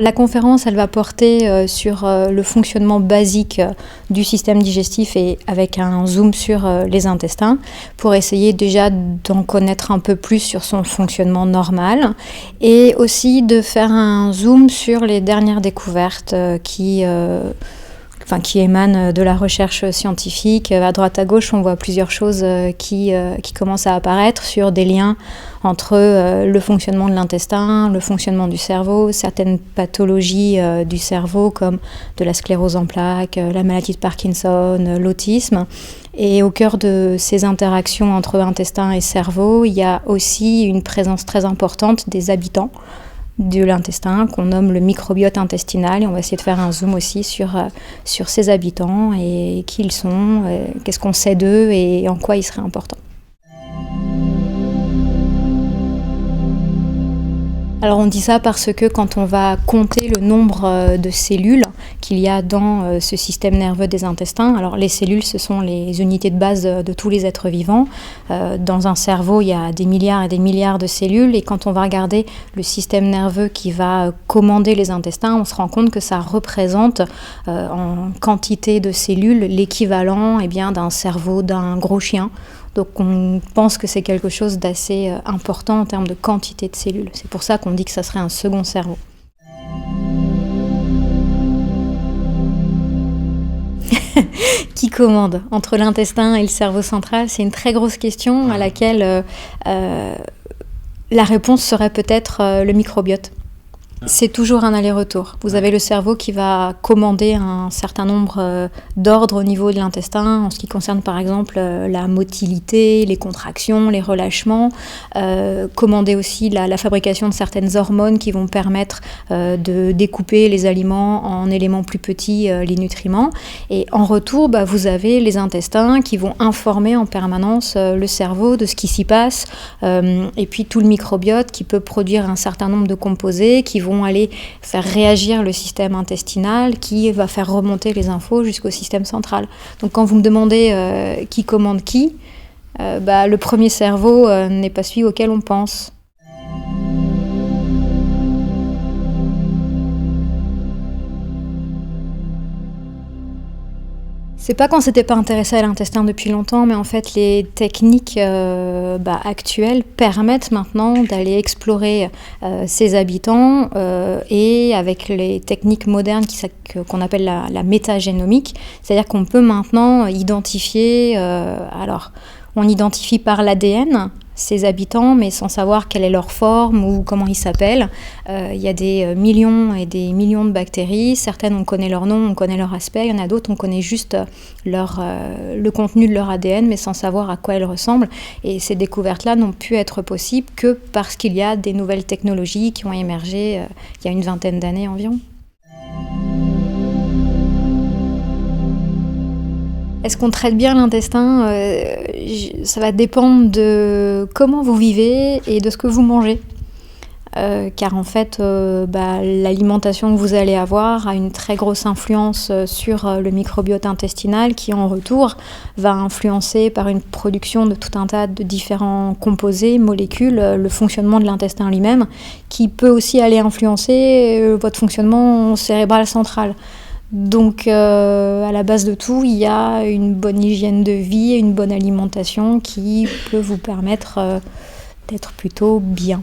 La conférence, elle va porter sur le fonctionnement basique du système digestif et avec un zoom sur les intestins pour essayer déjà d'en connaître un peu plus sur son fonctionnement normal et aussi de faire un zoom sur les dernières découvertes qui émanent de la recherche scientifique. À droite à gauche, on voit plusieurs choses qui commencent à apparaître sur des liens entre le fonctionnement de l'intestin, le fonctionnement du cerveau, certaines pathologies du cerveau comme de la sclérose en plaques, la maladie de Parkinson, l'autisme. Et au cœur de ces interactions entre intestin et cerveau, il y a aussi une présence très importante des habitants de l'intestin qu'on nomme le microbiote intestinal, et on va essayer de faire un zoom aussi sur ces habitants et qui ils sont, qu'est-ce qu'on sait d'eux et en quoi ils seraient importants. Alors on dit ça parce que quand on va compter le nombre de cellules qu'il y a dans ce système nerveux des intestins, alors les cellules ce sont les unités de base de tous les êtres vivants. Dans un cerveau il y a des milliards et des milliards de cellules et quand on va regarder le système nerveux qui va commander les intestins, on se rend compte que ça représente en quantité de cellules l'équivalent d'un cerveau d'un gros chien. Donc on pense que c'est quelque chose d'assez important en termes de quantité de cellules. C'est pour ça qu'on dit que ça serait un second cerveau. Qui commande entre l'intestin et le cerveau central? C'est une très grosse question à laquelle la réponse serait peut-être le microbiote. C'est toujours un aller-retour. Vous avez le cerveau qui va commander un certain nombre d'ordres au niveau de l'intestin, en ce qui concerne par exemple la motilité, les contractions, les relâchements, commander aussi la fabrication de certaines hormones qui vont permettre de découper les aliments en éléments plus petits, les nutriments. Et en retour, vous avez les intestins qui vont informer en permanence le cerveau de ce qui s'y passe, et puis tout le microbiote qui peut produire un certain nombre de composés qui vont aller faire réagir le système intestinal qui va faire remonter les infos jusqu'au système central. Donc quand vous me demandez qui commande qui, le premier cerveau n'est pas celui auquel on pense. C'est pas qu'on s'était pas intéressé à l'intestin depuis longtemps, mais en fait les techniques actuelles permettent maintenant d'aller explorer ces habitants et avec les techniques modernes qu'on appelle la métagénomique, c'est-à-dire qu'on peut maintenant identifier, on identifie par l'ADN ces habitants, mais sans savoir quelle est leur forme ou comment ils s'appellent. Il y a des millions et des millions de bactéries. Certaines, on connaît leur nom, on connaît leur aspect. Il y en a d'autres, on connaît juste le contenu de leur ADN, mais sans savoir à quoi elles ressemblent. Et ces découvertes-là n'ont pu être possibles que parce qu'il y a des nouvelles technologies qui ont émergé il y a une vingtaine d'années environ. Est-ce qu'on traite bien l'intestin ? Ça va dépendre de comment vous vivez et de ce que vous mangez. Car en fait, l'alimentation que vous allez avoir a une très grosse influence sur le microbiote intestinal qui, en retour, va influencer par une production de tout un tas de différents composés, molécules, le fonctionnement de l'intestin lui-même, qui peut aussi aller influencer votre fonctionnement cérébral central. Donc à la base de tout, il y a une bonne hygiène de vie et une bonne alimentation qui peut vous permettre d'être plutôt bien.